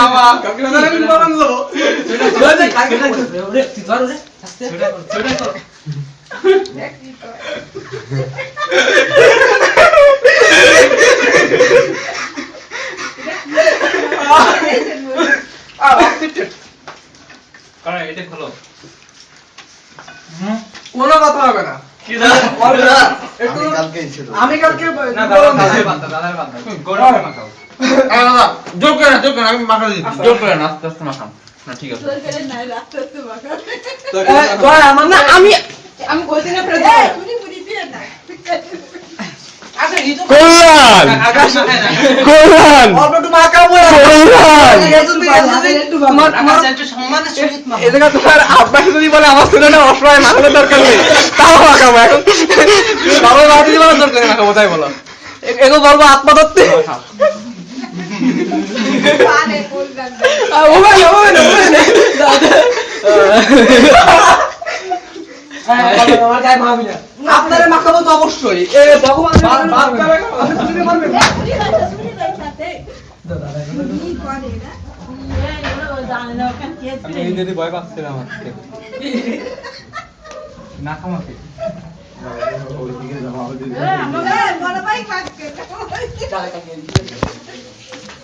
আমা কাকি না আমি বানালো ওরে কাকি ওরে তুই ধর ওরে আস্তে ছোটা কর দেখ কি কর কারণ এটা খোলো কোনো কথা হবে না কি দাদা আমি কালকে না দাদার বান্দা গরমে মাখাও দাদা জোর করে আমি মাখা দিচ্ছি জোর করে না আস্তে আস্তে মাখাও না ঠিক আছে জোর করে না আস্তে আস্তে মাখাও তো আমার না আমি কইছি না প্রেজে তুমি পুরি দিয়ে না আচ্ছা এই তো কোরআন আকাশ কোরআন অল্পটু মাখাবো কোরআন তোমার একটু সম্মানের সহিত মাখাও এই জায়গা তোমার আব্বা যদি বলে আমার ছেলেটা অসহায় মাখানোর দরকার নেই তাও মাখাবো এখন বাবা বাড়ি দিলে দরকার নেই মাখাবো তাই বলো এগো বলবো আত্মদত্তে পানে বল গান আমার গায়ে ভাবি না আপনারে মাখাবো তো অবশ্যই এ ভগবান বাপ করে তুমি মারবে পুরি ভাই সাথে দাদা কি করে না এই জানে না কেন কি আছে আমি যদি ভয় পাচ্ছিলাম আজকে না খামাতে ওই দিকে যাও বড় ভাই কাটকে